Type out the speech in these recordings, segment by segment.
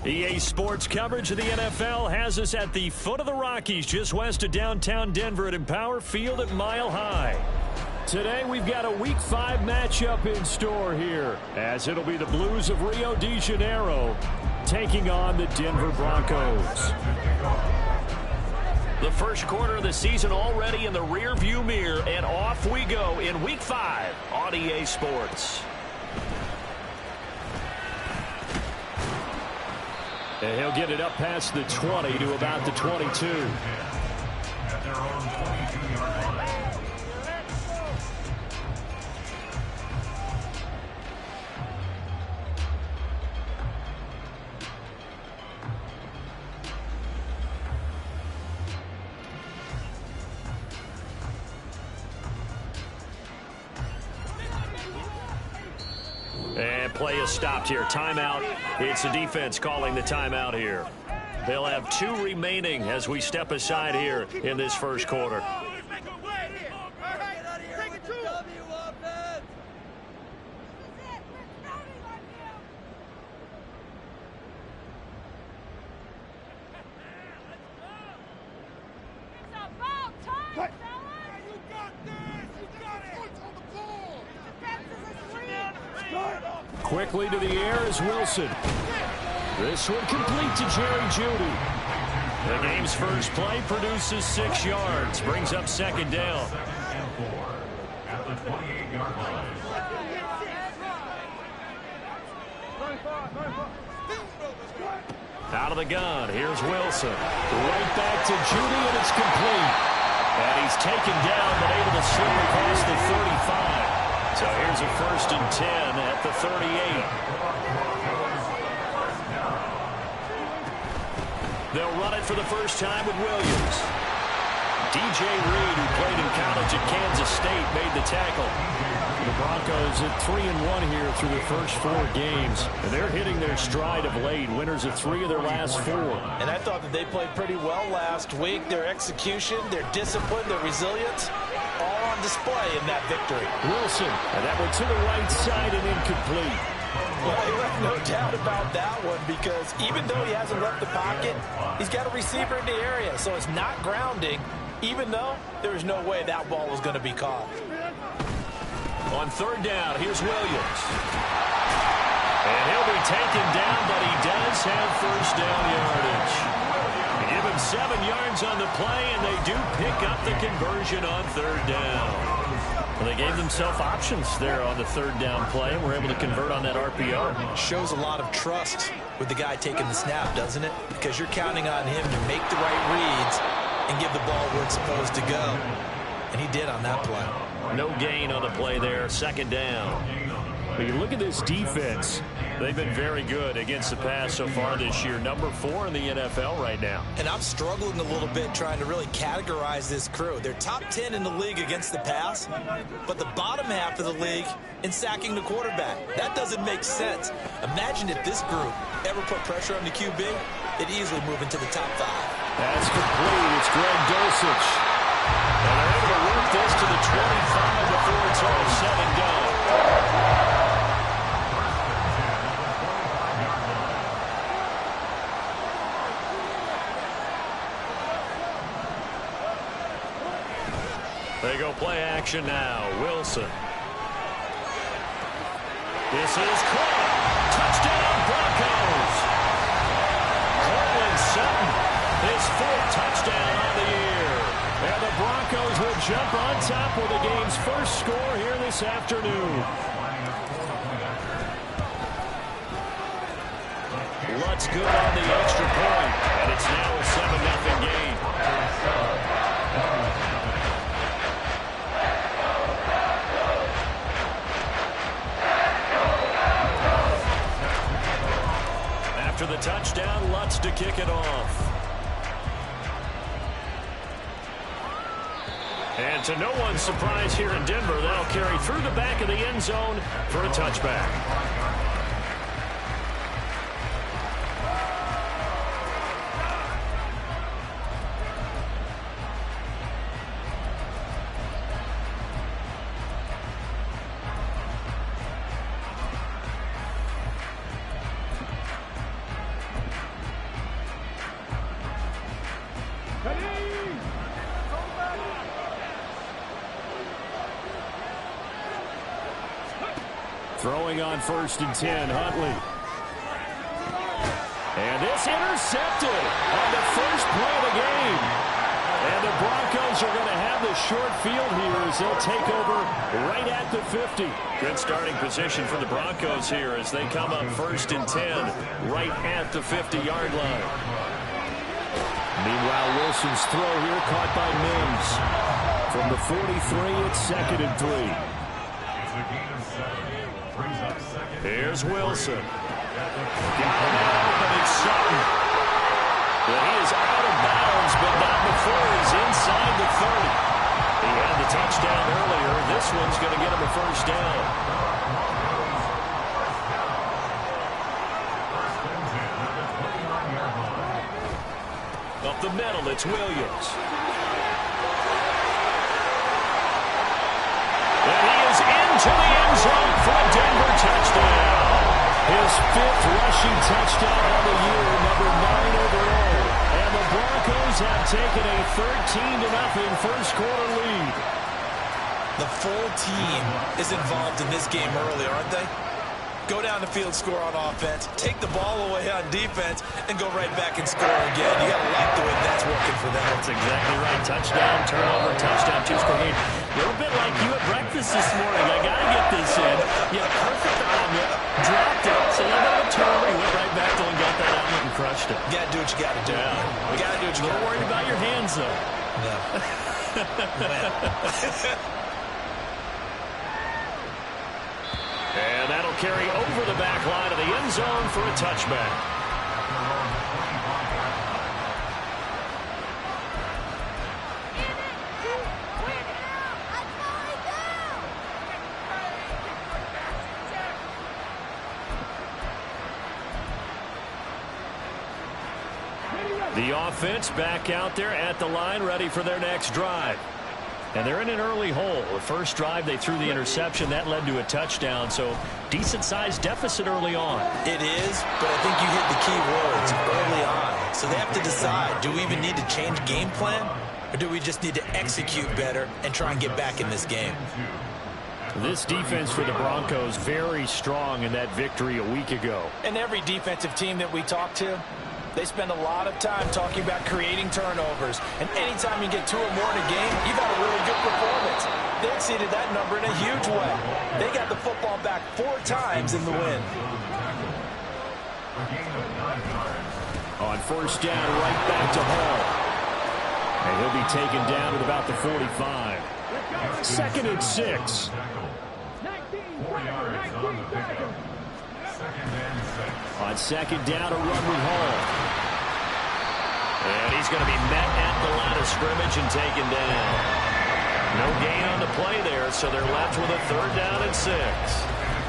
EA Sports coverage of the NFL has us at the foot of the Rockies, just west of downtown Denver at Empower Field at Mile High. Today we've got a Week 5 matchup in store here, as it'll be the Blues of Rio de Janeiro taking on the Denver Broncos. The first quarter of the season already in the rearview mirror, and off we go in Week 5 on EA Sports. And he'll get it up past the 20 to about the 22. At their own 22-yard line. And play is stopped here. Timeout. It's the defense calling the timeout here. They'll have 2 remaining as we step aside here in this first quarter. Quickly to the air is Wilson. This one complete to Jerry Jeudy. The game's first play produces 6 yards. Brings up second down. At the 28-yard line. Out of the gun, here's Wilson. Right back to Jeudy, and it's complete. And he's taken down, but able to slip across the 35. So here's a 1st and 10 at the 38. They'll run it for the first time with Williams. DJ Reed, who played in college at Kansas State, made the tackle. The Broncos at 3-1 here through the first 4 games. And they're hitting their stride of late. Winners of 3 of their last 4. And I thought that they played pretty well last week. Their execution, their discipline, their resilience, all on display in that victory. Wilson, and that one to the right side and incomplete. Well, I left no doubt about that one, because even though he hasn't left the pocket, he's got a receiver in the area, so it's not grounding, even though there was no way that ball was going to be caught. On 3rd down, here's Williams. And he'll be taken down, but he does have first down yardage. They give him 7 yards on the play, and they do pick up the conversion on 3rd down. Well, they gave themselves options there on the 3rd down play, and were able to convert on that RPO. Shows a lot of trust with the guy taking the snap, doesn't it? Because you're counting on him to make the right reads and give the ball where it's supposed to go. And he did on that play. No gain on the play there, 2nd down. But you look at this defense, they've been very good against the pass so far this year. Number 4 in the NFL right now. And I'm struggling a little bit trying to really categorize this crew. They're top 10 in the league against the pass, but the bottom half of the league in sacking the quarterback. That doesn't make sense. Imagine if this group ever put pressure on the QB, they'd easily move into the top 5. That's complete. It's Greg Dulcich. And they're able to work this to the 25 before it's all said and done. They go play action now. Wilson. This is caught. Touchdown, Broncos. Cortland Sutton, his 4th touchdown on the year. And the Broncos will jump on top with the game's first score here this afternoon. Lutz good on the extra point, and it's now a 7-0 game. After the touchdown, Lutz to kick it off. And to no one's surprise here in Denver, that'll carry through the back of the end zone for a touchback. Throwing on 1st and 10, Huntley. And this intercepted on the first play of the game. And the Broncos are going to have the short field here as they'll take over right at the 50. Good starting position for the Broncos here as they come up 1st and 10 right at the 50-yard line. Meanwhile, Wilson's throw here caught by Mims. From the 43, it's 2nd and 3. Here's Wilson. Got him out, but it's Sutton. Well, he is out of bounds, but not before he's inside the 30. He had the touchdown earlier. This one's going to get him a 1st down. Up the middle, it's Williams. And he is into the end zone for a Denver touchdown. His 5th rushing touchdown on the year, number 9 overall. And the Broncos have taken a 13-0 first quarter lead. The full team is involved in this game early, aren't they? Go down the field, score on offense, take the ball away on defense, and go right back and score again. You got to like the way that's working for them. That's exactly right. Touchdown, turnover, touchdown, 2-score game. A little bit like you at breakfast this morning. I got to get this in. You had a perfect omelet, dropped it, so you got a turnover. You went right back to and got that omelet and crushed it. You got to do what you got to do. Yeah. You got to do what you got to do. Don't worry about your hands, though. No. And that'll carry over the back line of the end zone for a touchback. The offense back out there at the line, ready for their next drive. And they're in an early hole. The first drive, they threw the interception. That led to a touchdown, so decent-sized deficit early on. It is, but I think you hit the key words early on. So they have to decide, do we even need to change game plan, or do we just need to execute better and try and get back in this game? This defense for the Broncos very strong in that victory a week ago. And every defensive team that we talk to, they spend a lot of time talking about creating turnovers. And anytime you get 2 or more in a game, you've got a really good performance. They exceeded that number in a huge way. They got the football back 4 times in the win. On 1st down, right back to Hall. And he'll be taken down at about the 45. 2nd and 6. On 2nd down, a run with Hall. And he's going to be met at the line of scrimmage and taken down. No gain on the play there, so they're left with a 3rd down and 6.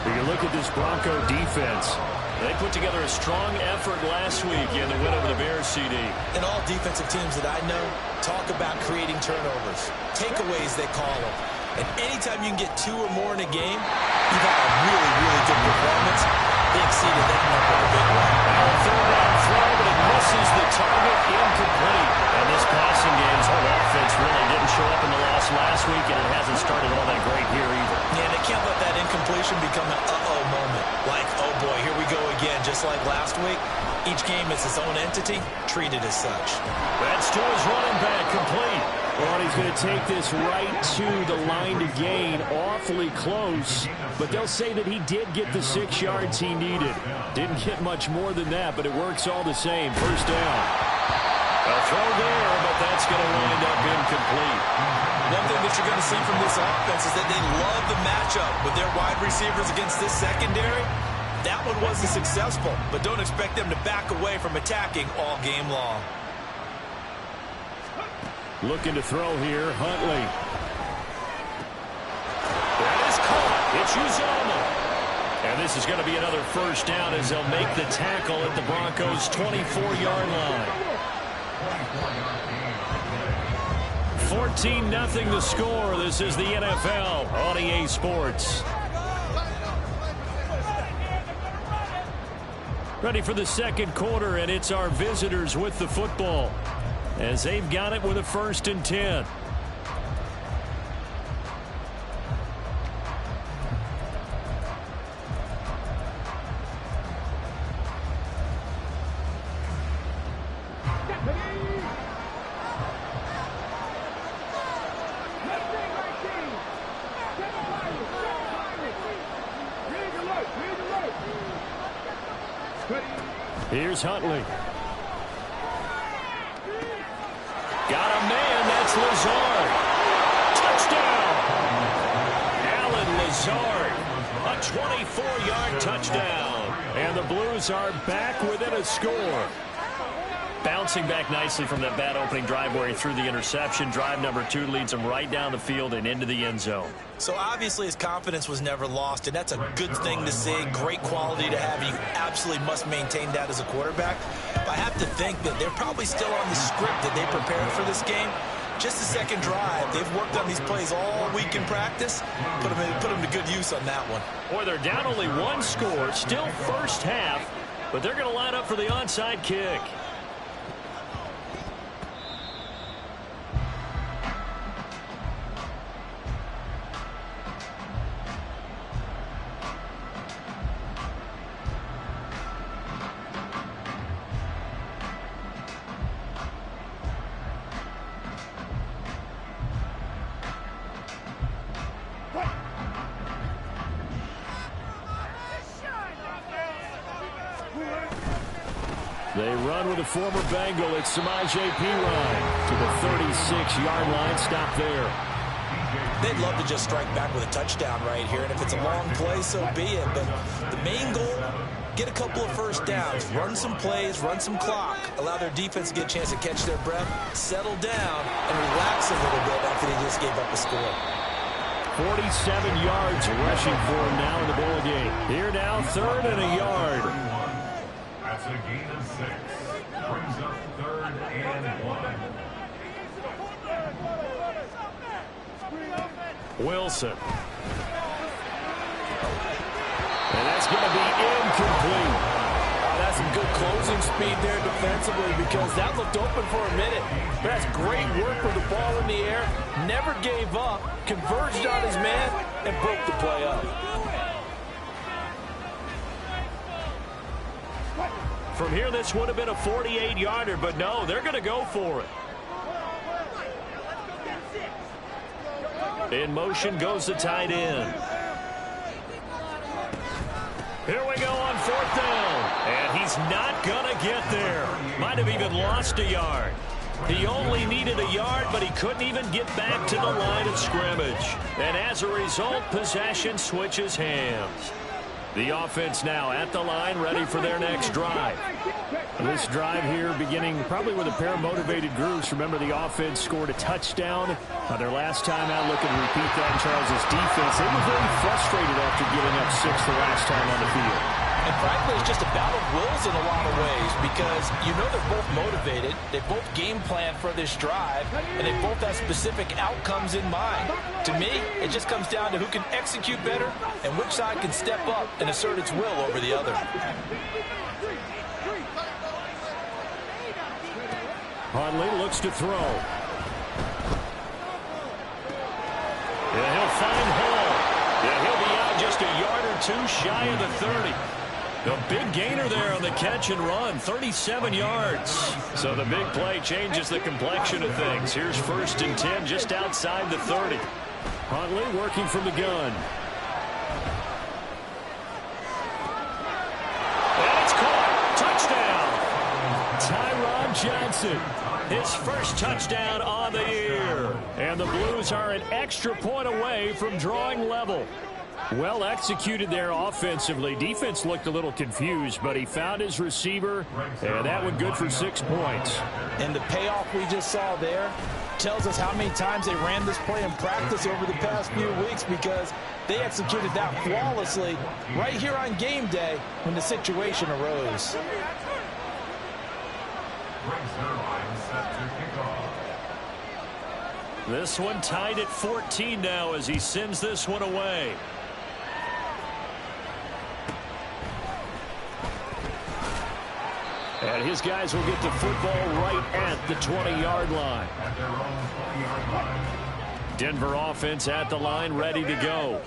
When you look at this Bronco defense, they put together a strong effort last week in the win over the Bears, CD. And all defensive teams that I know talk about creating turnovers. Takeaways, they call them. And anytime you can get 2 or more in a game, you've had a really, really good performance. They exceeded that number in a big way. Now a 3rd down throw, but it misses the target, incomplete. And this passing game's whole offense really didn't show up in the loss last week, and it hasn't started all that great here either. Yeah, they can't let that incompletion become an uh-oh moment. Like, oh boy, here we go again, just like last week. Each game is its own entity, treated as such. That's to his running back, complete. Well, he's going to take this right to the line to gain, awfully close. But they'll say that he did get the 6 yards he needed. Didn't get much more than that, but it works all the same. 1st down. A throw there, but that's going to wind up incomplete. One thing that you're going to see from this offense is that they love the matchup with their wide receivers against this secondary. That one wasn't successful, but don't expect them to back away from attacking all game long. Looking to throw here, Huntley. That is caught. It's Uzomah. And this is going to be another 1st down as they'll make the tackle at the Broncos' 24-yard line. 14-0 the score. This is the NFL on EA Sports. Ready for the 2nd quarter, and it's our visitors with the football as they've got it with a 1st and 10. Here's Huntley. Got a man. That's Lazard. Touchdown. Alan Lazard. A 24-yard touchdown. And the Blues are back within a score. Bouncing back nicely from that bad opening drive where he threw the interception. Drive number 2 leads him right down the field and into the end zone. So obviously his confidence was never lost, and that's a good thing to see. Great quality to have. You absolutely must maintain that as a quarterback. But I have to think that they're probably still on the script that they prepared for this game. Just the second drive. They've worked on these plays all week in practice. Put them to good use on that one. Boy, they're down only 1 score. Still first half, but they're going to line up for the onside kick. They run with a former Bengal. It's Samaje Perine to the 36-yard line. Stop there. They'd love to just strike back with a touchdown right here, and if it's a long play, so be it. But the main goal, get a couple of first downs, run some plays, run some clock, allow their defense to get a chance to catch their breath, settle down, and relax a little bit after they just gave up a score. 47 yards rushing for him now in the ball game. Here now, 3rd and a yard. That's a gain of 6. Brings up 3rd and 1. Wilson. And that's going to be incomplete. That's some good closing speed there defensively because that looked open for a minute. But that's great work with the ball in the air. Never gave up, converged on his man, and broke the play up. From here, this would have been a 48-yarder, but no, they're going to go for it. In motion goes the tight end. Here we go on 4th down. And he's not going to get there. Might have even lost a yard. He only needed a yard, but he couldn't even get back to the line of scrimmage. And as a result, possession switches hands. The offense now at the line, ready for their next drive. This drive here beginning probably with a pair of motivated groups. Remember, the offense scored a touchdown their last time out. Looking to repeat that in Charles' defense. They were very frustrated after giving up 6 the last time on the field. And frankly, it's just a battle of wills in a lot of ways because you know they're both motivated. They both game plan for this drive, and they both have specific outcomes in mind. To me, it just comes down to who can execute better and which side can step up and assert its will over the other. Huntley looks to throw. Yeah, he'll find Hall. Yeah, he'll be out just a yard or 2 shy of the 30. A big gainer there on the catch and run, 37 yards. So the big play changes the complexion of things. Here's 1st and 10 just outside the 30. Huntley working from the gun. And it's caught. Touchdown. Tyron Johnson. His first touchdown on the year. And the Blues are an extra point away from drawing level. Well executed there offensively. Defense looked a little confused, but he found his receiver, and that one good for 6 points. And the payoff we just saw there tells us how many times they ran this play in practice over the past few weeks because they executed that flawlessly right here on game day when the situation arose. This one tied at 14 now as he sends this one away. And his guys will get the football right at the 20-yard line. Denver offense at the line, ready to go.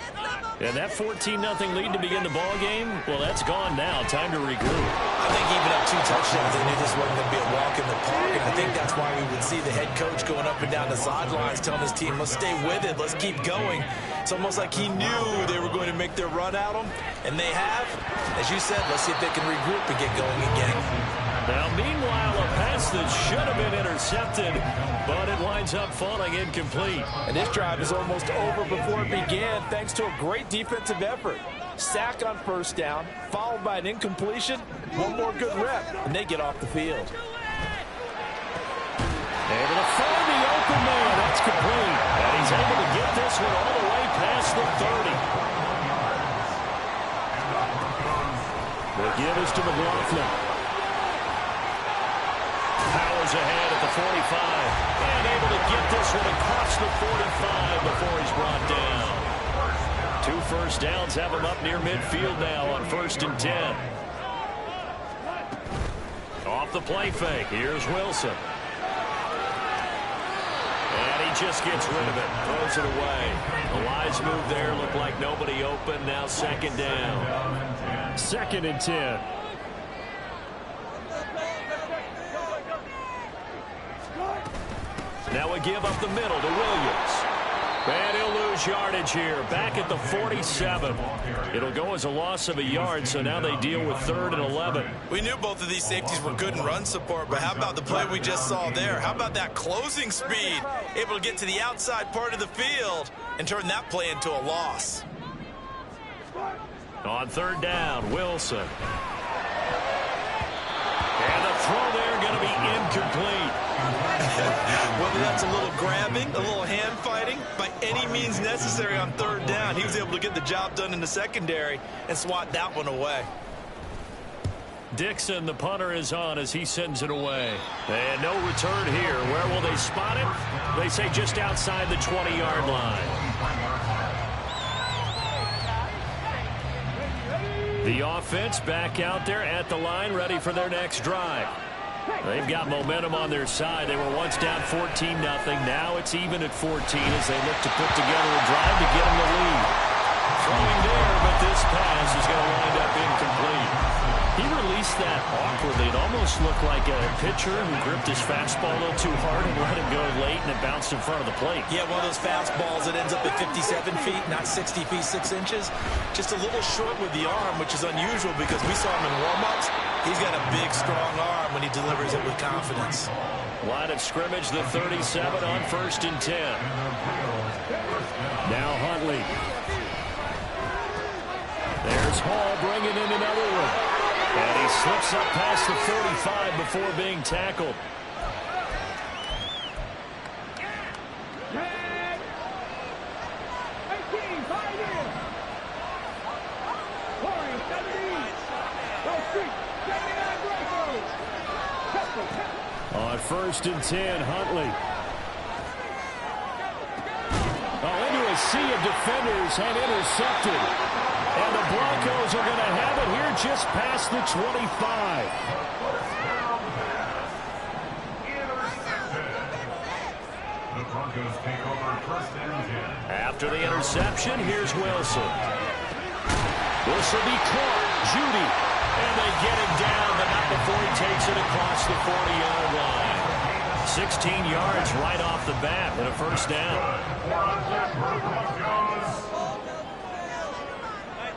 And that 14-0 lead to begin the ball game, well, that's gone now. Time to regroup. I think even up 2 touchdowns, they knew this wasn't going to be a walk in the park, and I think that's why we would see the head coach going up and down the sidelines telling his team, let's stay with it, let's keep going. It's almost like he knew they were going to make their run at him, and they have. As you said, let's see if they can regroup and get going again. Now, meanwhile, a pass that should have been intercepted, but it winds up falling incomplete. And this drive is almost over before it began, thanks to a great defensive effort. Sack on first down, followed by an incompletion, one more good rep, and they get off the field. Able to find the open man. That's complete. And he's able to get this one all the way past the 30. The give is to McLaughlin. Powers ahead at the 45. And able to get this one across the 45 before he's brought down. 2 first downs have him up near midfield now on 1st and 10. Off the play fake. Here's Wilson. And he just gets rid of it. Throws it away. The wise move there. Looked like nobody open. Now 2nd down. 2nd and 10. Now a give up the middle to Williams. And he'll lose yardage here. Back at the 47. It'll go as a loss of a yard, so now they deal with 3rd and 11. We knew both of these safeties were good in run support, but how about the play we just saw there? How about that closing speed? Able to get to the outside part of the field and turn that play into a loss. On 3rd down, Wilson. And the throw there going to be incomplete. Whether that's a little grabbing, a little hand fighting, by any means necessary on 3rd down, he was able to get the job done in the secondary and swat that one away. Dixon, the punter, is on as he sends it away. And no return here. Where will they spot it? They say just outside the 20-yard line. The offense back out there at the line, ready for their next drive. They've got momentum on their side. They were once down 14-0. Now it's even at 14 as they look to put together a drive to get them the lead. Throwing there, but this pass is going to wind up incomplete. He released that awkwardly. It almost looked like a pitcher who gripped his fastball a little too hard and let him go late, and it bounced in front of the plate. Yeah, one of those fastballs that ends up at 57 feet, not 60 feet, 6 inches. Just a little short with the arm, which is unusual because we saw him in warm-ups. He's got a big, strong arm when he delivers it with confidence. Line of scrimmage, the 37 on 1st and 10. Now Huntley. There's Hall bringing in another one. And he slips up past the 45 before being tackled. On 1st and 10, Huntley. Into a sea of defenders and intercepted. And the Broncos are going to have it here just past the 25. The Broncos take over 1st and 10. After the interception, here's Wilson. This will be caught. Judy. And they get him down, but not before he takes it across the 40-yard line. 16 yards right off the bat and a 1st down.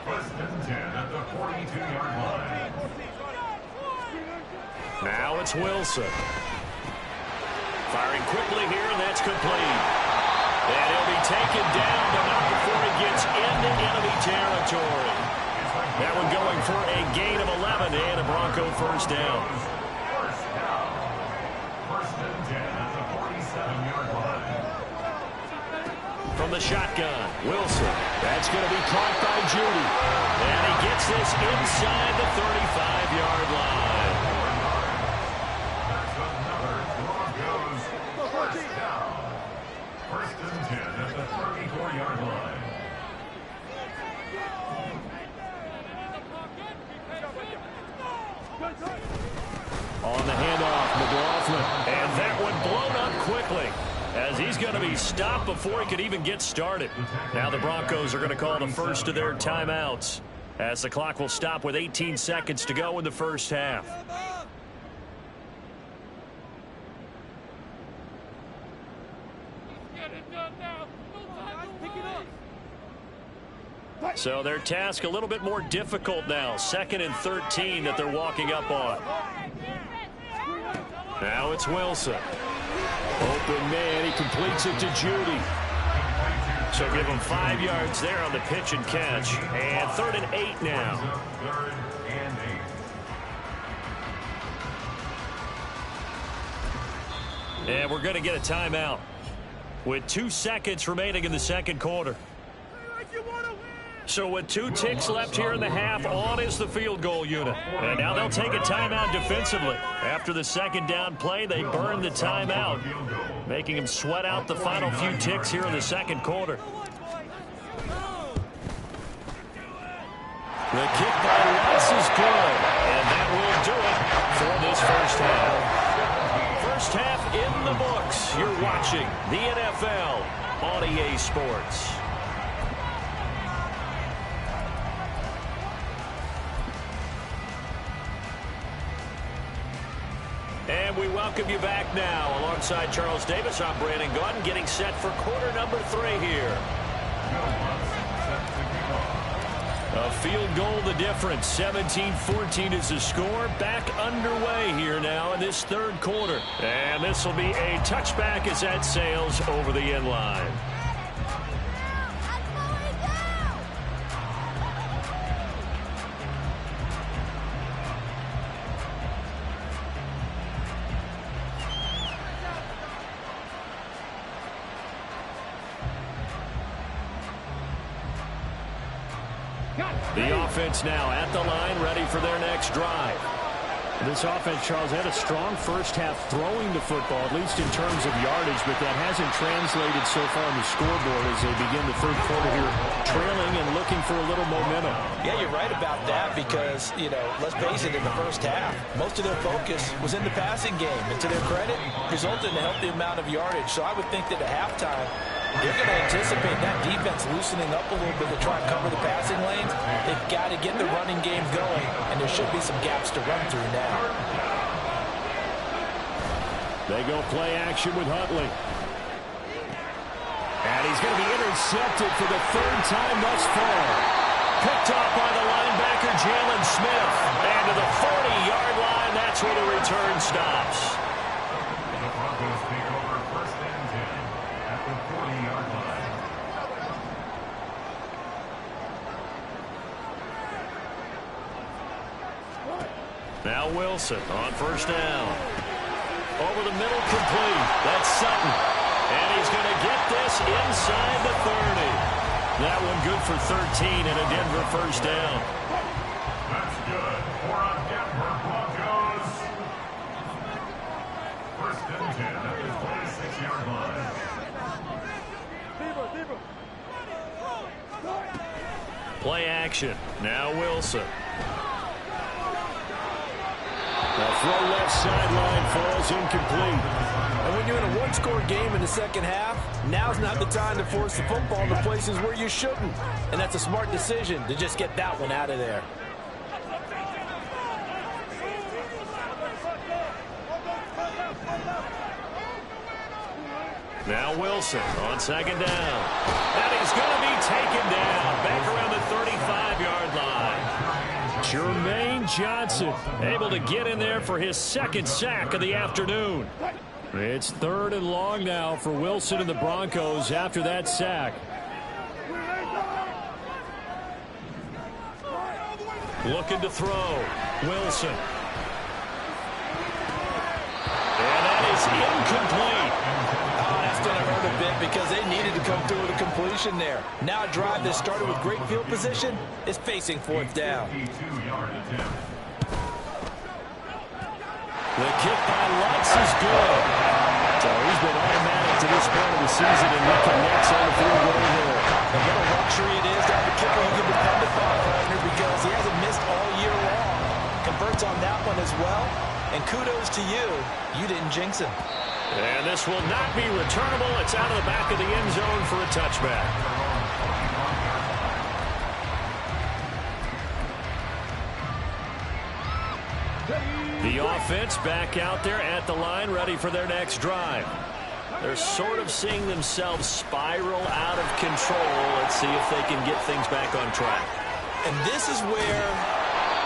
1st and 10 at the 42-yard line. Now it's Wilson. Firing quickly here, and that's complete. And he'll be taken down, but not before he gets into enemy territory. That one going for a gain of 11 and a Bronco 1st down. 1st and 10 at the 47-yard line. From the shotgun, Wilson. That's going to be caught by Judy. And he gets this inside the 35-yard line. That's another Broncos 1st down. 1st and 10 at the 34-yard line. On the handoff, McLaughlin. And that one blown up quickly. as he's going to be stopped before he could even get started. Now the Broncos are going to call the first of their timeouts, as the clock will stop with 18 seconds to go in the first half. So their task a little bit more difficult now. 2nd and 13 that they're walking up on. Now it's Wilson. Open man, he completes it to Judy. So give him 5 yards there on the pitch and catch. And 3rd and 8 now. 3rd and 8. And we're going to get a timeout with 2 seconds remaining in the second quarter. So with 2 ticks left here in the half, on is the field goal unit. And now they'll take a timeout defensively. After the second down play, they burn the timeout, making them sweat out the final few ticks here in the second quarter. The kick by Lutz is good, and that will do it for this first half. First half in the books. You're watching the NFL on EA Sports. And we welcome you back now. Alongside Charles Davis, I'm Brandon Gaudin, getting set for quarter number 3 here. A field goal the difference. 17-14 is the score. Back underway here now in this third quarter. And this will be a touchback as that sails over the end line. The offense now at the line, ready for their next drive. This offense, Charles, had a strong first half throwing the football, at least in terms of yardage, but that hasn't translated so far on the scoreboard as they begin the third quarter here, trailing and looking for a little momentum. Yeah, you're right about that because, let's face it, in the first half, most of their focus was in the passing game. And to their credit, resulted in a healthy amount of yardage. So I would think that at halftime, they're going to anticipate that defense loosening up a little bit to try and cover the passing lanes. They've got to get the running game going, and there should be some gaps to run through now. They go play action with Huntley. And he's going to be intercepted for the 3rd time thus far. Picked off by the linebacker, Jalen Smith. And to the 40-yard line, that's where the return stops. The Broncos take over 1st and 10 at the 40-yard line. Now Wilson on 1st down. Over the middle, complete. That's Sutton. And he's going to get this inside the 30. That one good for 13 and a Denver 1st down. That's good for a Denver Broncos. 1st and 10 at the 26-yard line. Play action. Now Wilson. The throw left sideline falls incomplete. And when you're in a one-score game in the second half, now's not the time to force the football to places where you shouldn't. And that's a smart decision to just get that one out of there. Now Wilson on 2nd down. And he's going to be taken down back around the 35-yard line. Jermaine Johnson Able to get in there for his 2nd sack of the afternoon. It's 3rd and long now for Wilson and the Broncos after that sack. Looking to throw. Wilson. And that is incomplete. That's going to hurt a bit because they needed to come through with a completion there. Now a drive that started with great field position is facing 4th down. 52-yard attempt. The kick by Lutz is good. So he's been automatic to this point of the season, and he connects on the field goal here. And what a luxury it is to have a kicker you can depend upon, partner, because he hasn't missed all year long. Converts on that one as well. And kudos to you. You didn't jinx him. And this will not be returnable. It's out of the back of the end zone for a touchback. The offense back out there at the line, ready for their next drive. They're sort of seeing themselves spiral out of control. Let's see if they can get things back on track. And this is where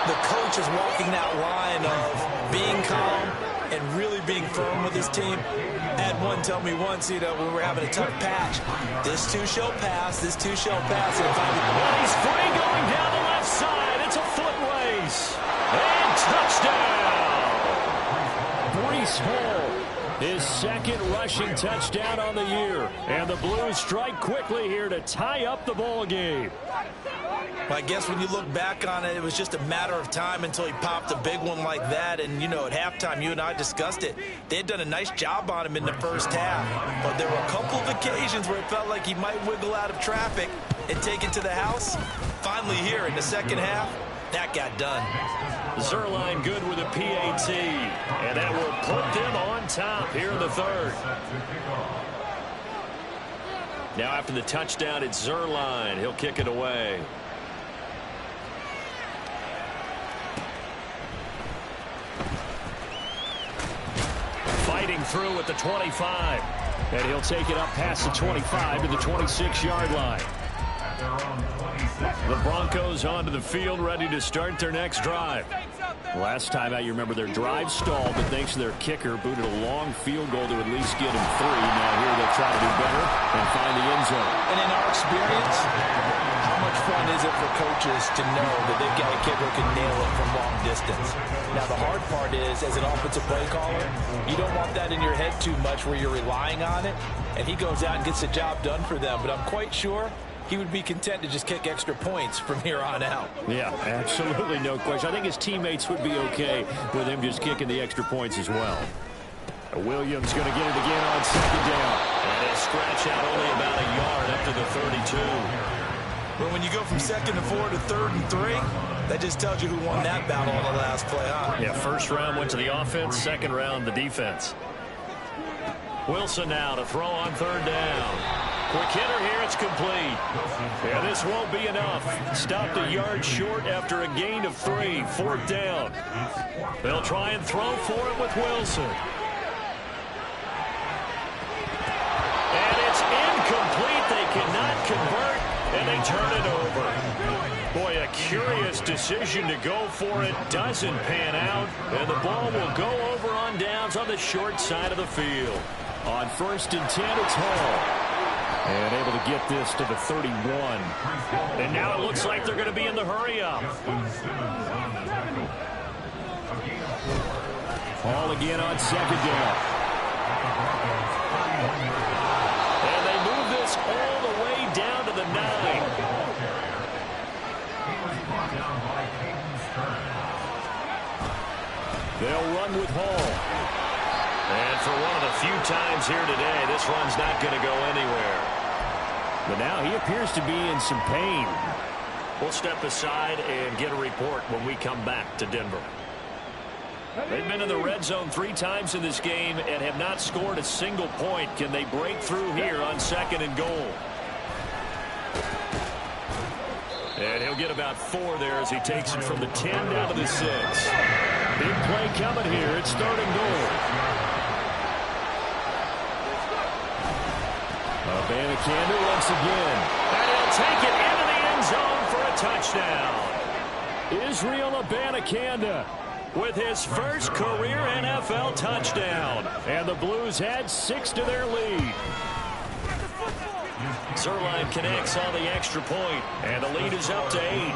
the coach is walking that line of being calm and really being firm with his team. I had one tell me once, when we were having a tough patch, this too shall pass, this too shall pass. And he's free going down the left side. It's a foot race. And touchdown. Breece Hall, his second rushing touchdown on the year. And the Blues strike quickly here to tie up the ball game. I guess when you look back on it, it was just a matter of time until he popped a big one like that. And, at halftime, you and I discussed it. They had done a nice job on him in the first half. But there were a couple of occasions where it felt like he might wiggle out of traffic and take it to the house. Finally here in the second half, that got done. Zuerlein good with a PAT. And that will put them on top here in the third. Now after the touchdown, it's Zuerlein. He'll kick it away. Fighting through at the 25. And he'll take it up past the 25 to the 26-yard line. The Broncos onto the field, ready to start their next drive. Last time out, you remember their drive stalled, but thanks to their kicker, booted a long field goal to at least get him 3. Now here they'll try to do better and find the end zone. And in our experience, how much fun is it for coaches to know that they've got a kicker who can nail it from long distance? Now, the hard part is, as an offensive play caller, you don't want that in your head too much where you're relying on it, and he goes out and gets the job done for them. But I'm quite sure he would be content to just kick extra points from here on out. Yeah, absolutely no question. I think his teammates would be okay with him just kicking the extra points as well. Williams going to get it again on second down. And he'll scratch out only about a yard up to the 32. But when you go from 2nd and 4 to 3rd and 3, that just tells you who won that battle on the last play, huh? Yeah, first round went to the offense, second round the defense. Wilson now to throw on 3rd down. Quick hitter here, it's complete. Yeah, this won't be enough. Stopped a yard short after a gain of 3, 4th down. They'll try and throw for it with Wilson. And it's incomplete. They cannot convert, and they turn it over. Boy, a curious decision to go for it. Doesn't pan out, and the ball will go over on downs on the short side of the field. On 1st and 10, it's Hall. And able to get this to the 31. And now it looks like they're going to be in the hurry-up. Hall again on 2nd down. And they move this all the way down to the 9. They'll run with Hall. And for one of the few times here today, this run's not going to go anywhere. But now he appears to be in some pain. We'll step aside and get a report when we come back to Denver. They've been in the red zone 3 times in this game and have not scored a single point. Can they break through here on 2nd and goal? And he'll get about 4 there as he takes it from the 10 down to the 6. Big play coming here. It's 3rd and goal. Abanikanda once again. And he'll take it into the end zone for a touchdown. Israel Abanikanda with his first career NFL touchdown. And the Blues add 6 to their lead. Zuerlein connects on the extra point, and the lead is up to 8.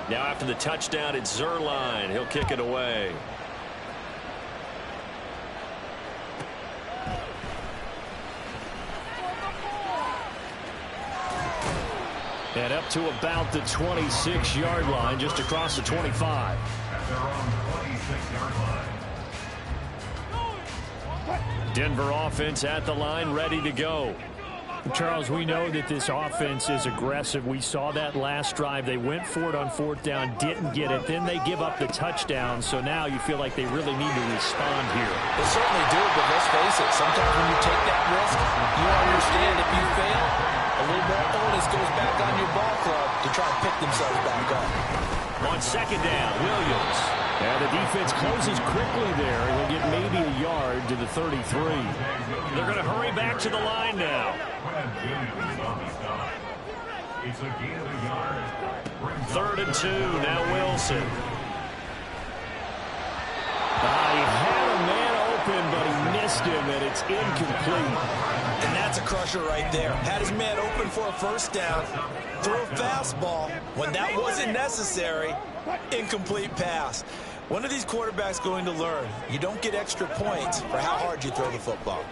Now after the touchdown, it's Zuerlein. He'll kick it away. And up to about the 26-yard line, just across the 25. Denver offense at the line, ready to go. Charles, we know that this offense is aggressive. We saw that last drive. They went for it on fourth down, didn't get it. Then they give up the touchdown. So now you feel like they really need to respond here. They certainly do, but let's face it. Sometimes when you take that risk, you understand if you fail, a little more onus goes back on your ball club to try and pick themselves back up. On second down, Williams. And the defense closes quickly there. He'll get maybe a yard to the 33. They're going to hurry back to the line now. It's a gain of a yard. 3rd and 2, now Wilson. He had a man open, but he missed him, and it's incomplete. And that's a crusher right there. Had his man open for a first down, threw a fastball. When that wasn't necessary, incomplete pass. When are these quarterbacks going to learn? You don't get extra points for how hard you throw the football.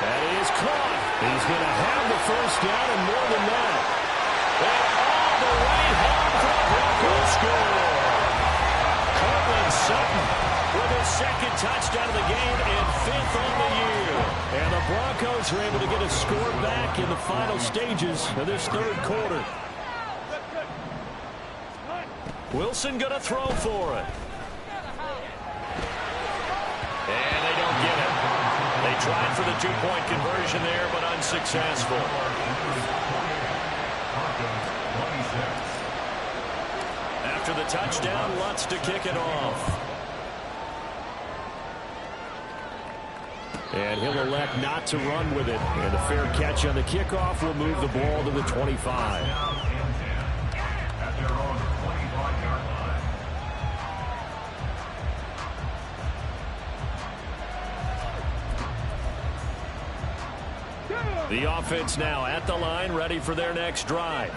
That is caught. He's going to have the first down and more than that. And all the way home for the Broncos score. Courtland Sutton with his 2nd touchdown of the game and 5th on the year. And the Broncos are able to get a score back in the final stages of this 3rd quarter. Wilson going to throw for it. And they don't get it. They tried for the 2-point conversion there, but unsuccessful. After the touchdown, Lutz to kick it off. And he'll elect not to run with it. And the fair catch on the kickoff will move the ball to the 25. At their own 25-yard line. The offense now at the line, ready for their next drive.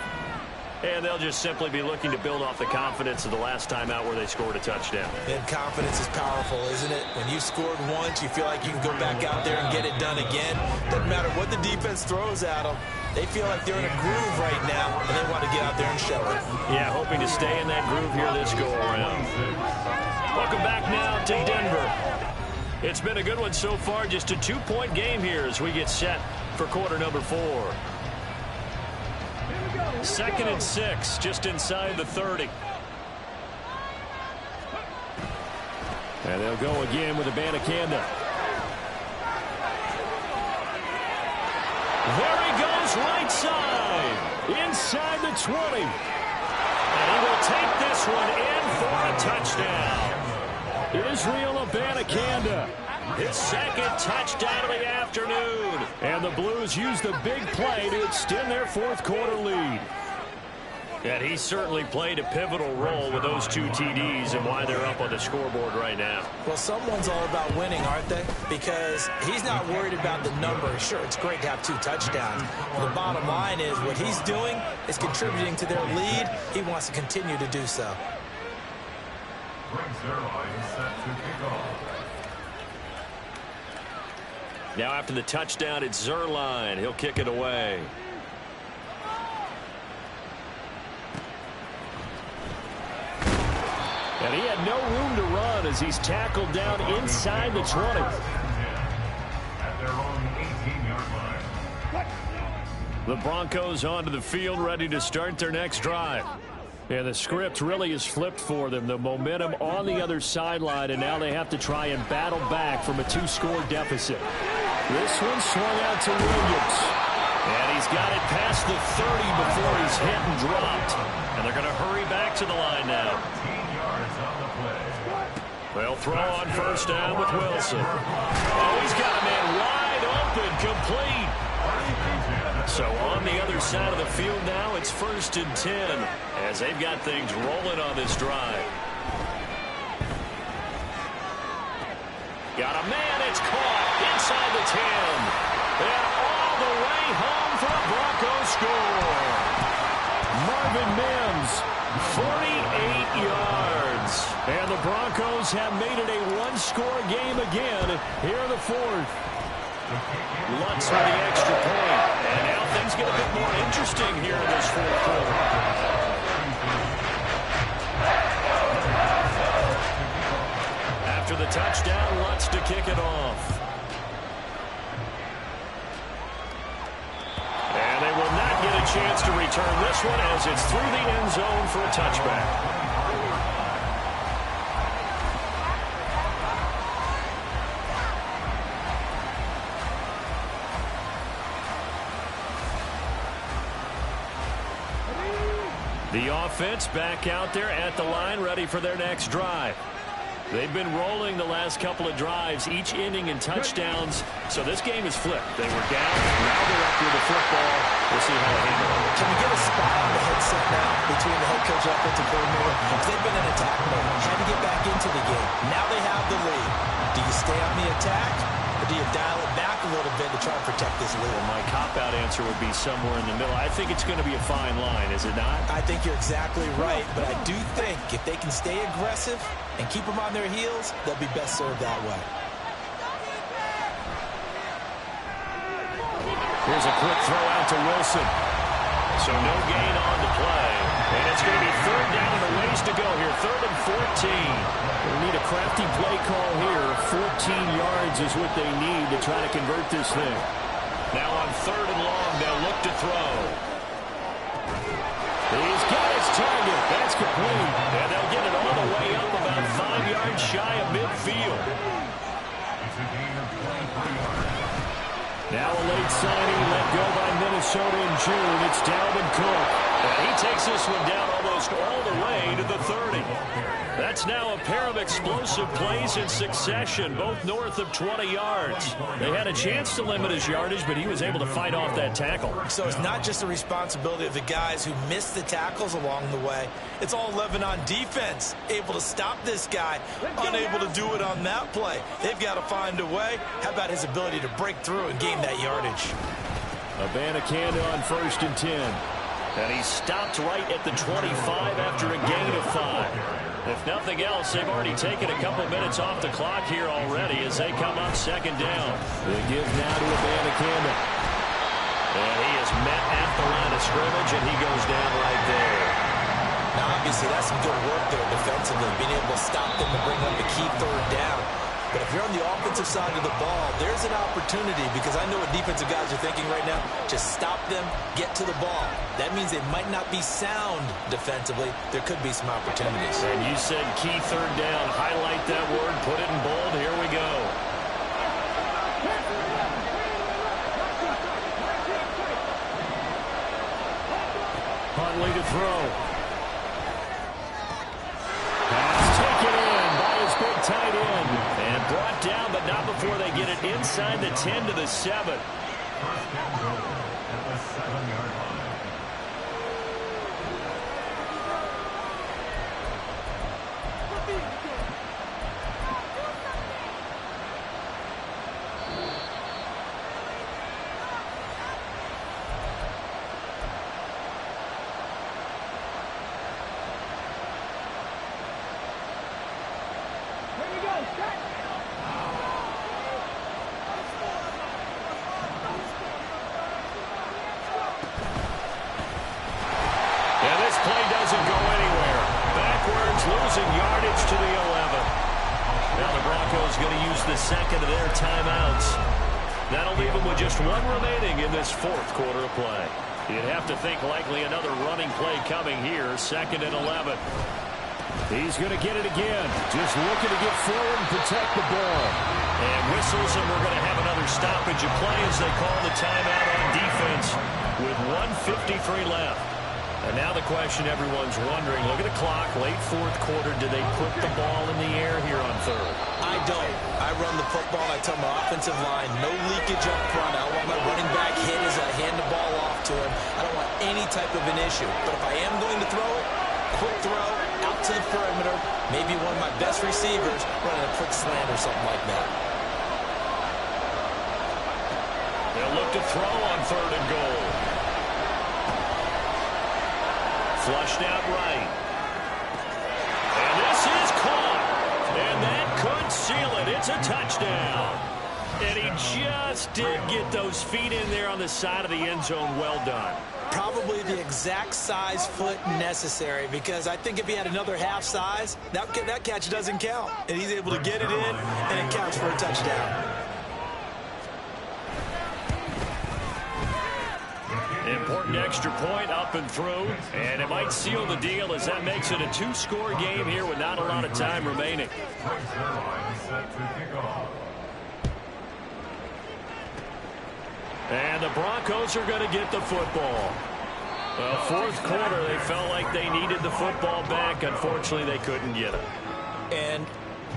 And they'll just simply be looking to build off the confidence of the last time out where they scored a touchdown. And confidence is powerful, isn't it? When you scored once, you feel like you can go back out there and get it done again. Doesn't matter what the defense throws at them. They feel like they're in a groove right now, and they want to get out there and show it. Yeah, hoping to stay in that groove here this go-around. Welcome back now to Denver. It's been a good one so far. Just a 2-point game here as we get set for quarter number 4. 2nd and 6, just inside the 30. And they'll go again with Abanikanda. There he goes, right side. Inside the 20. And he will take this one in for a touchdown. Israel Abanikanda. His 2nd touchdown of the afternoon. And the Blues use the big play to extend their 4th quarter lead. And he certainly played a pivotal role with those 2 TDs and why they're up on the scoreboard right now. Well, someone's all about winning, aren't they? Because he's not worried about the number. Sure, it's great to have 2 touchdowns. The bottom line is what he's doing is contributing to their lead. He wants to continue to do so. Greg Zuerlein set to kick off. Now after the touchdown, it's Zuerlein. He'll kick it away. And he had no room to run as he's tackled down inside the 20. At their own 18-yard line. The Broncos onto the field, ready to start their next drive. And the script really is flipped for them. The momentum on the other sideline, and now they have to try and battle back from a 2-score deficit. This one swung out to Williams. And he's got it past the 30 before he's hit and dropped. And they're going to hurry back to the line now. 15 yards on the play. They'll throw on first down with Wilson. Oh, he's got a man wide open, complete. So on the other side of the field now, it's 1st and 10 as they've got things rolling on this drive. Got a man, it's caught inside the 10. And all the way home for a Broncos score. Marvin Mims, 48 yards. And the Broncos have made it a 1-score game again here in the 4th. Lutz with the extra point. And now things get a bit more interesting here in this 4th quarter. After the touchdown, Lutz to kick it off. chance to return this one as it's through the end zone for a touchback. The offense back out there at the line, ready for their next drive. They've been rolling the last couple of drives, each ending in touchdowns. So this game is flipped. They were down, now they're up with the football. We'll see how they handle it. Can we get a spot on the headset now between the head coach and offensive coordinator? Because they've been in attack mode, trying to get back into the game. Now they have the lead. Do you stay on the attack, or do you dial it back a little bit to try and protect this lead? Well, my cop-out answer would be somewhere in the middle. I think it's going to be a fine line, is it not? I think you're exactly right, but I do think if they can stay aggressive and keep them on their heels, they'll be best served that way. Here's a quick throw out to Wilson. So no gain on the play. And it's going to be third down and a ways to go here. 3rd and 14. They need a crafty play call here. 14 yards is what they need to try to convert this thing. Now on 3rd and long, they'll look to throw. He's got his target. That's complete. And they'll get it all the way up about 5 yards shy of midfield. It's a gain of 23 yards. Now a late signing let go by Minnesota in June. It's Dalvin Cook. And he takes this one down almost all the way to the 30. That's now a pair of explosive plays in succession, both north of 20 yards. They had a chance to limit his yardage, but he was able to fight off that tackle. So it's not just the responsibility of the guys who missed the tackles along the way. It's all 11 on defense, able to stop this guy, unable to do it on that play. They've got to find a way. How about his ability to break through and gain that yardage? Abanikanda on 1st and 10. And he stopped right at the 25 after a gain of 5. If nothing else, they've already taken a couple minutes off the clock here already as they come up 2nd down. They give now to Abanikanda. And he is met at the line of scrimmage, and he goes down right there. Now, obviously, that's some good work there defensively, being able to stop them and bring up a key 3rd down. But if you're on the offensive side of the ball, there's an opportunity, because I know what defensive guys are thinking right now. Just stop them, get to the ball. That means they might not be sound defensively. There could be some opportunities. And you said key 3rd down. Highlight that word. Put it in bold. Here we go. Huntley to throw. Pass taken in by his big tight end. And brought down, but not before they get it inside the 10 to the 7. 1st and goal at the 7-yard line. Losing yardage to the 11. Now the Broncos going to use the 2nd of their timeouts. That'll leave them with just 1 remaining in this 4th quarter of play. You'd have to think likely another running play coming here. 2nd and 11. He's going to get it again. Just looking to get forward and protect the ball. And whistles, and we're going to have another stoppage of play as they call the timeout on defense with 1:53 left. And now the question everyone's wondering, look at the clock, late 4th quarter, do they put the ball in the air here on 3rd? I don't. I run the football, and I tell my offensive line, no leakage up front. I don't want my running back hit as I hand the ball off to him. I don't want any type of an issue. But if I am going to throw it, quick throw, out to the perimeter, maybe one of my best receivers running a quick slant or something like that. They'll look to throw on 3rd and goal. Flushed out right. And this is caught. And that could seal it. It's a touchdown. And he just did get those feet in there on the side of the end zone. Well done. Probably the exact size foot necessary, because I think if he had another half size, that catch doesn't count. And he's able to get it in, and it counts for a touchdown. Important extra point up and through, and it might seal the deal as that makes it a two-score game here with not a lot of time remaining. And the Broncos are going to get the football. Well, fourth quarter, they felt like they needed the football back. Unfortunately, they couldn't get it. And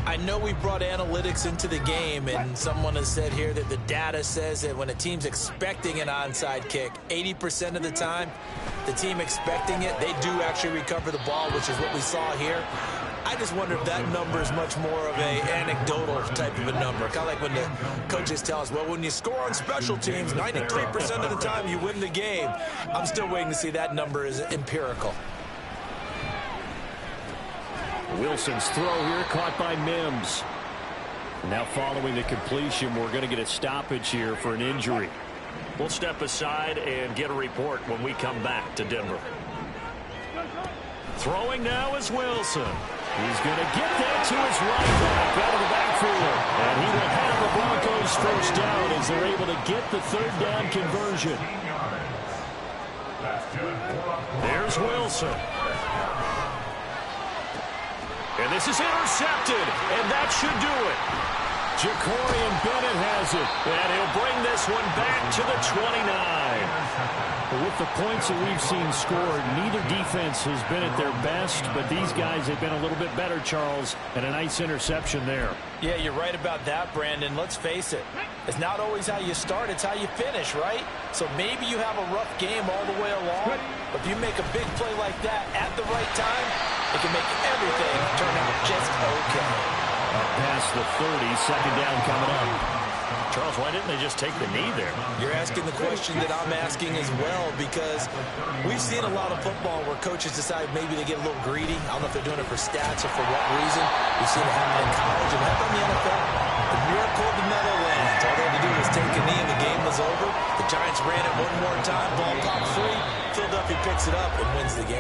I know we brought analytics into the game, and someone has said here that the data says that when a team's expecting an onside kick, 80% of the time, the team expecting it, they do actually recover the ball, which is what we saw here. I just wonder if that number is much more of a anecdotal type of a number. Kind of like when the coaches tell us, well, when you score on special teams, 93% of the time you win the game. I'm still waiting to see that number is empirical. Wilson's throw here caught by Mims. Now following the completion, we're going to get a stoppage here for an injury. We'll step aside and get a report when we come back to Denver. Throwing now is Wilson. He's going to get that to his right back out of the backfield. And he will have the Broncos first down as they're able to get the third down conversion. There's Wilson. And this is intercepted, and that should do it. Jacorian Bennett has it. And he'll bring this one back to the 29. But with the points that we've seen scored, neither defense has been at their best, but these guys have been a little bit better, Charles, and a nice interception there. Yeah, you're right about that, Brandon. Let's face it. It's not always how you start, it's how you finish, right? So maybe you have a rough game all the way along, but if you make a big play like that at the right time, it can make everything turn out just okay. Past the 30, second down coming up. Charles, why didn't they just take the knee there? You're asking the question that I'm asking as well, because we've seen a lot of football where coaches decide maybe they get a little greedy. I don't know if they're doing it for stats or for what reason. We've seen it happen in college and happen in the NFL. The miracle of the Meadowlands. All they had to do was take a knee and the game was over. The Giants ran it one more time. Ball popped free. Philadelphia picks it up and wins the game.